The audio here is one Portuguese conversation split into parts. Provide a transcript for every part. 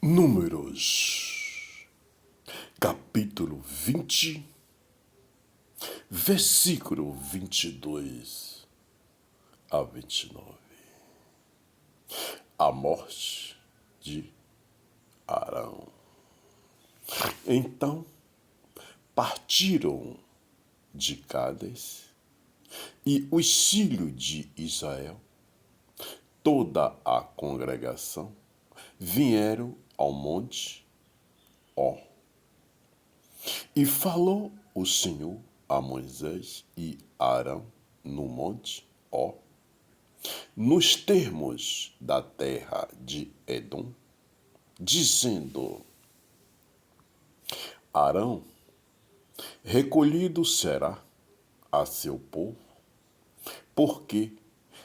Números, capítulo 20, versículo 22 a 29. A morte de Arão. Então partiram de Cádiz e os filhos de Israel, toda a congregação, vieram ao monte Ó. E falou o Senhor a Moisés e a Arão no monte Ó, nos termos da terra de Edom, dizendo: Arão, recolhido será a seu povo, porque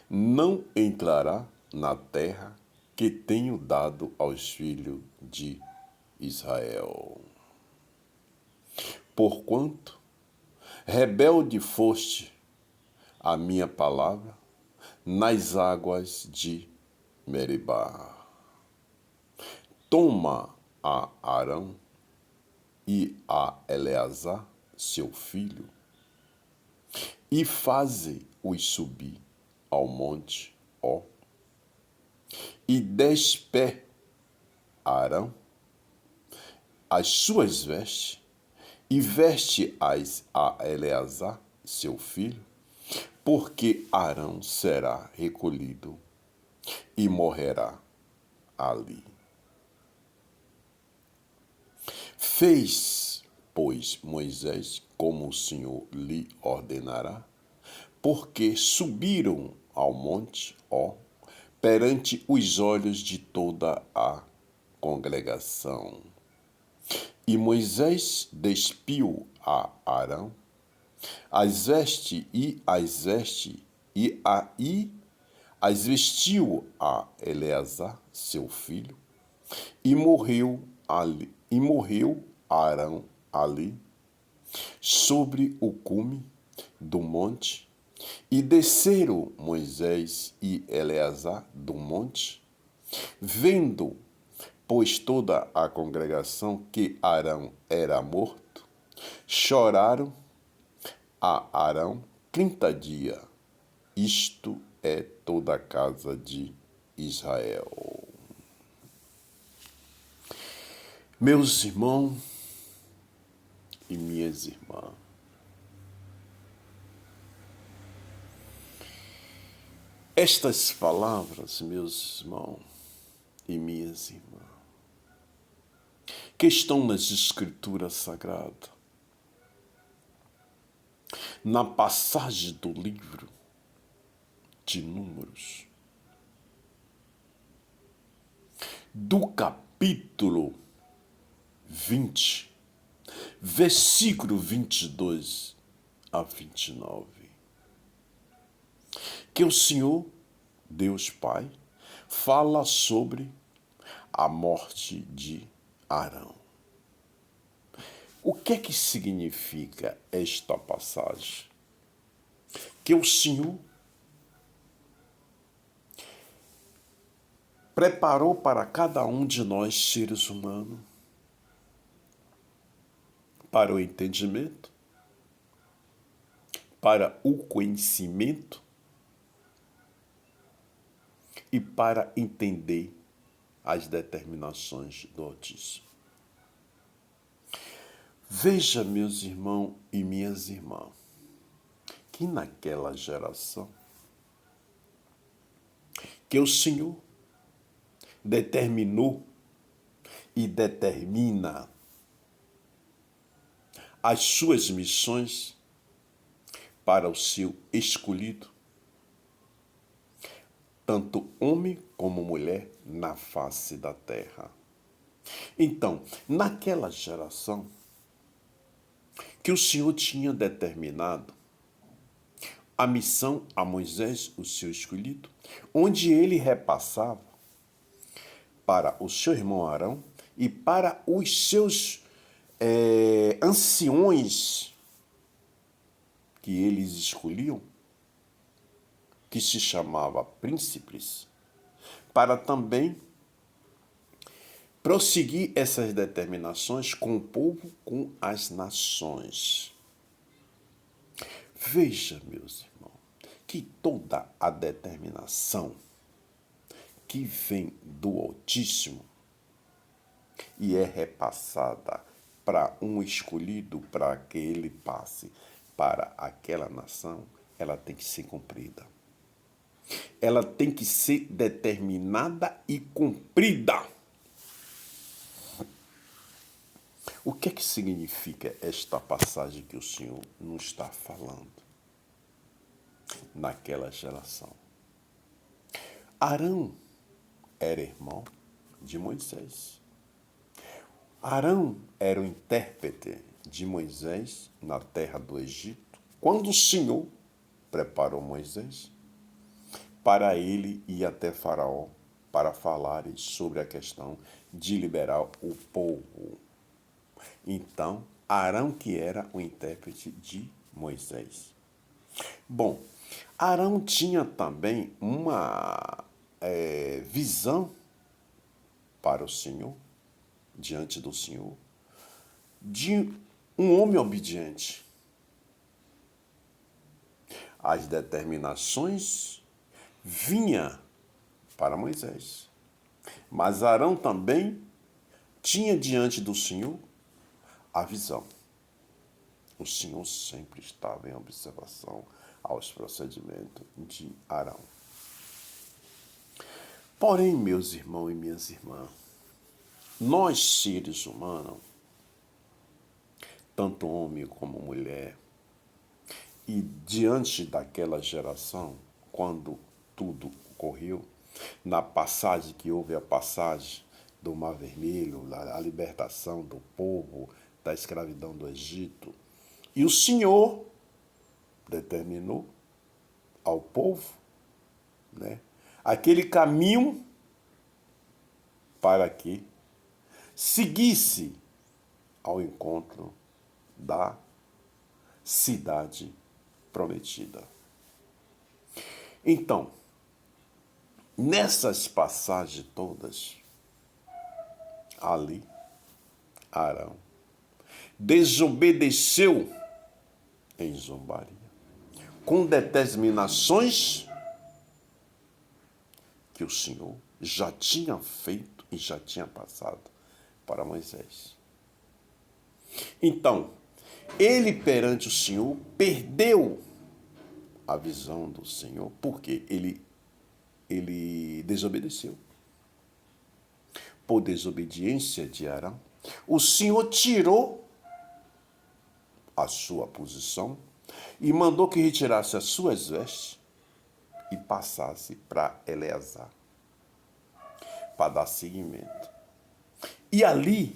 não entrará na terra que tenho dado aos filhos de Israel. Porquanto rebelde foste a minha palavra nas águas de Meribá. Toma a Arão e a Eleazar, seu filho, e faze-os subir ao monte Ó, e despe Arão as suas vestes, e veste-as a Eleazar, seu filho, porque Arão será recolhido e morrerá ali. Fez, pois, Moisés como o Senhor lhe ordenará, porque subiram ao monte Ó, perante os olhos de toda a congregação. E Moisés despiu a Arão as vestes as vestiu a Eleazar, seu filho, e morreu Arão ali, sobre o cume do monte, e desceram Moisés e Eleazar do monte, vendo, pois, toda a congregação que Arão era morto, choraram a Arão 30 dias. Isto é toda a casa de Israel. Meus irmãos e minhas irmãs, estas palavras, meus irmãos e minhas irmãs, que estão nas Escrituras Sagradas, na passagem do livro de Números, do capítulo 20, versículo 22 a 29. Que o Senhor, Deus Pai, fala sobre a morte de Arão. O que é que significa esta passagem? Que o Senhor preparou para cada um de nós, seres humanos, para o entendimento, para o conhecimento e para entender as determinações do Altíssimo. Veja, meus irmãos e minhas irmãs, que naquela geração que o Senhor determinou e determina as suas missões para o seu escolhido, tanto homem como mulher na face da terra. Então, naquela geração que o Senhor tinha determinado a missão a Moisés, o seu escolhido, onde ele repassava para o seu irmão Arão e para os seus anciões que eles escolhiam, que se chamava príncipes, para também prosseguir essas determinações com o povo, com as nações. Veja, meus irmãos, que toda a determinação que vem do Altíssimo e é repassada para um escolhido para que ele passe para aquela nação, ela tem que ser cumprida. Ela tem que ser determinada e cumprida. O que é que significa esta passagem que o Senhor nos está falando? Naquela geração, Arão era irmão de Moisés. Arão era o intérprete de Moisés na terra do Egito, quando o Senhor preparou Moisés para ele ir até Faraó para falar sobre a questão de liberar o povo. Então, Arão que era o intérprete de Moisés. Bom, Arão tinha também uma visão para o Senhor, diante do Senhor, de um homem obediente. As determinações vinham para Moisés, mas Arão também tinha diante do Senhor a visão. O Senhor sempre estava em observação aos procedimentos de Arão. Porém, meus irmãos e minhas irmãs, nós seres humanos, tanto homem como mulher, e diante daquela geração, quando tudo ocorreu, na passagem que houve a passagem do Mar Vermelho, a libertação do povo da escravidão do Egito, e o Senhor determinou ao povo, né, aquele caminho para que seguisse ao encontro da cidade prometida. Então, nessas passagens todas, ali, Arão desobedeceu em zombaria, com determinações que o Senhor já tinha feito e já tinha passado para Moisés. Então, ele perante o Senhor perdeu a visão do Senhor, porque ele desobedeceu. Por desobediência de Arão, o Senhor tirou a sua posição e mandou que retirasse as suas vestes e passasse para Eleazar, para dar seguimento. E ali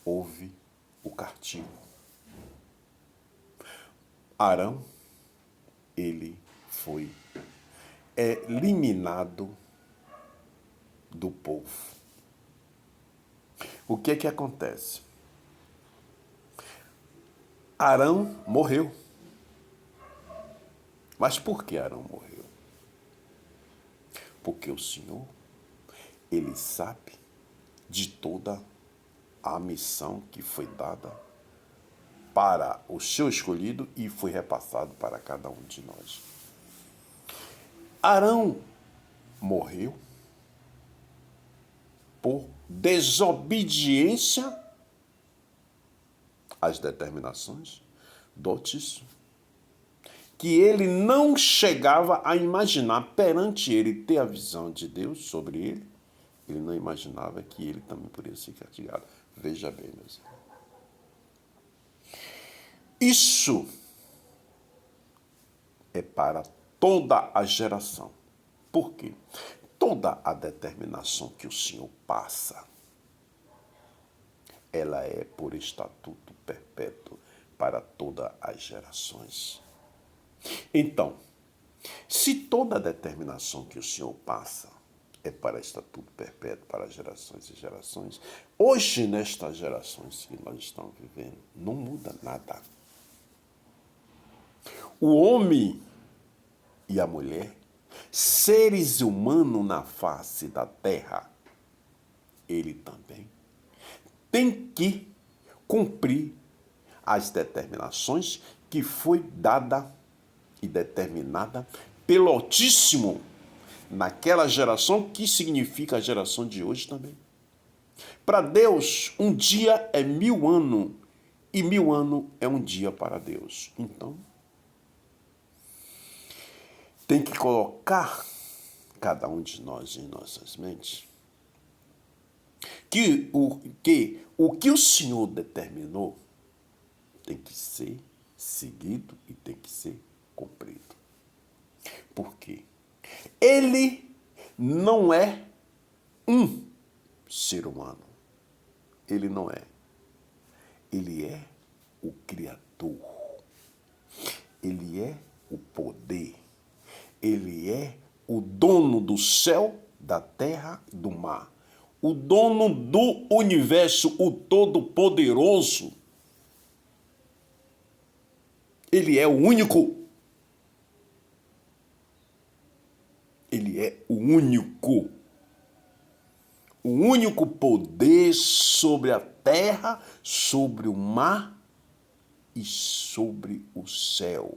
houve o castigo. Arão, ele foi eliminado do povo. O que é que acontece? Arão morreu. Mas por que Arão morreu? Porque o Senhor, ele sabe de toda a missão que foi dada para o seu escolhido e foi repassado para cada um de nós. Arão morreu por desobediência às determinações do Altíssimo, que ele não chegava a imaginar, perante ele ter a visão de Deus sobre ele, ele não imaginava que ele também poderia ser castigado. Veja bem, meus irmãos. Isso é para toda a geração. Por quê? Toda a determinação que o Senhor passa, ela é por estatuto perpétuo para todas as gerações. Então, se toda a determinação que o Senhor passa é para estatuto perpétuo para gerações e gerações, hoje, nestas gerações que nós estamos vivendo, não muda nada. O homem e a mulher, seres humanos na face da terra, ele também tem que cumprir as determinações que foi dada e determinada pelo Altíssimo naquela geração, que significa a geração de hoje também. Para Deus, um dia é 1000 anos, e 1000 anos é um dia para Deus. Então, tem que colocar cada um de nós em nossas mentes que o que o Senhor determinou tem que ser seguido e tem que ser cumprido. Por quê? Ele não é um ser humano. Ele não é. Ele é o Criador. Ele é o poder. Ele é o dono do céu, da terra e do mar. O dono do universo, o Todo-Poderoso. Ele é o único. Ele é o único. O único poder sobre a terra, sobre o mar e sobre o céu.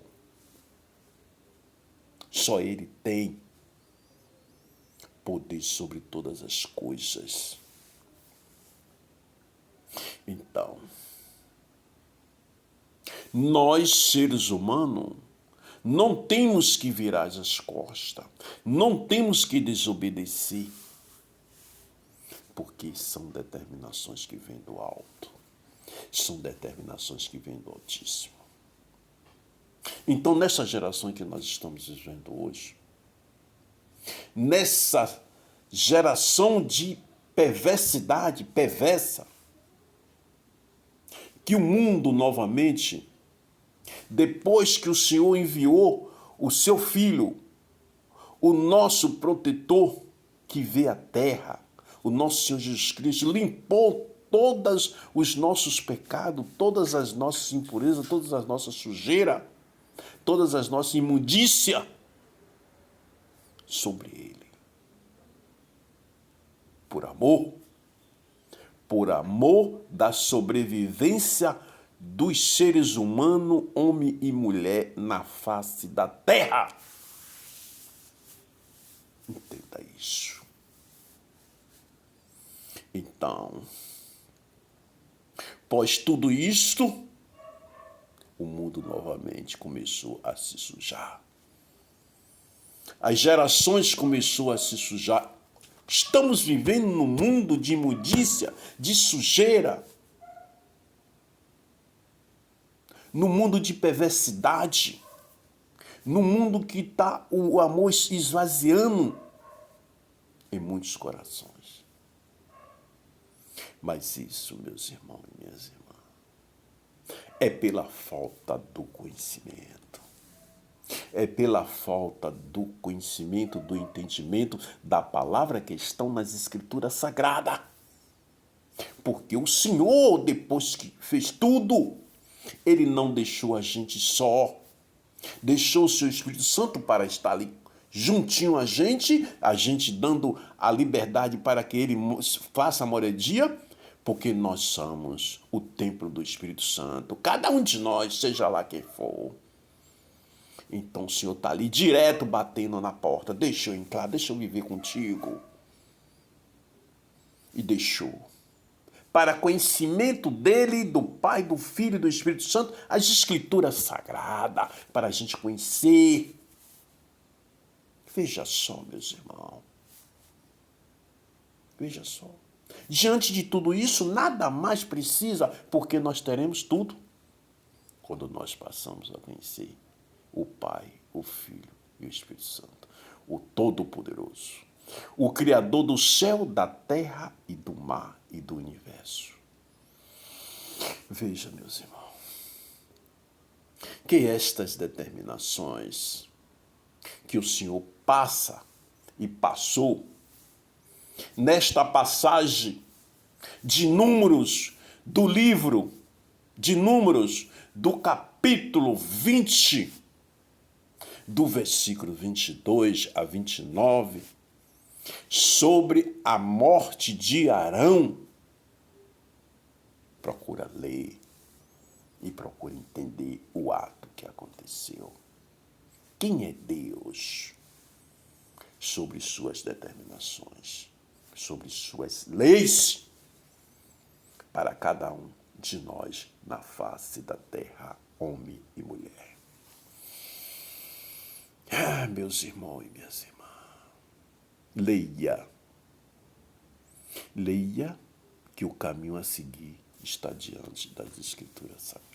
Só ele tem poder sobre todas as coisas. Então, nós, seres humanos, não temos que virar as costas, não temos que desobedecer, porque são determinações que vêm do alto, são determinações que vêm do Altíssimo. Então, nessa geração que nós estamos vivendo hoje, nessa geração de perversidade perversa, que o mundo novamente, depois que o Senhor enviou o seu Filho, o nosso protetor que vê a terra, o nosso Senhor Jesus Cristo, limpou todos os nossos pecados, todas as nossas impurezas, todas as nossas sujeiras, todas as nossas imundícias sobre ele. Por amor da sobrevivência dos seres humanos, homem e mulher, na face da terra. Entenda isso. Então, após tudo isto, o mundo novamente começou a se sujar. As gerações começaram a se sujar. Estamos vivendo num mundo de imundícia, de sujeira, num mundo de perversidade, num mundo que está o amor esvaziando em muitos corações. Mas isso, meus irmãos e minhas irmãs, é pela falta do conhecimento. É pela falta do conhecimento, do entendimento da palavra que estão nas Escrituras Sagradas. Porque o Senhor, depois que fez tudo, Ele não deixou a gente só. Deixou o seu Espírito Santo para estar ali juntinho a gente dando a liberdade para que Ele faça a moradia, porque nós somos o templo do Espírito Santo. Cada um de nós, seja lá quem for. Então o Senhor está ali direto batendo na porta. Deixa eu entrar, deixa eu viver contigo. E deixou. Para conhecimento dele, do Pai, do Filho e do Espírito Santo, as Escrituras Sagradas, para a gente conhecer. Veja só, meus irmãos. Veja só. Diante de tudo isso, nada mais precisa, porque nós teremos tudo quando nós passamos a conhecer o Pai, o Filho e o Espírito Santo, o Todo-Poderoso, o Criador do céu, da terra e do mar e do universo. Veja, meus irmãos, que estas determinações que o Senhor passa e passou nesta passagem de Números, do livro de Números, do capítulo 20, do versículo 22 a 29, sobre a morte de Arão, procura ler e procura entender o ato que aconteceu. Quem é Deus? Sobre suas determinações, sobre suas leis, para cada um de nós na face da terra, homem e mulher. Ah, meus irmãos e minhas irmãs, leia. Leia que o caminho a seguir está diante das Escrituras Sagradas.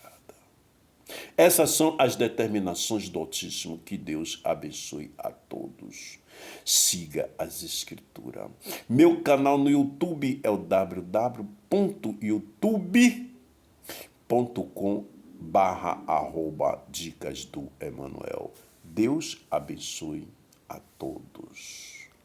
Essas são as determinações do Altíssimo. Que Deus abençoe a todos. Siga as Escrituras. Meu canal no YouTube é o www.youtube.com/dicas do Emanuel. Deus abençoe a todos.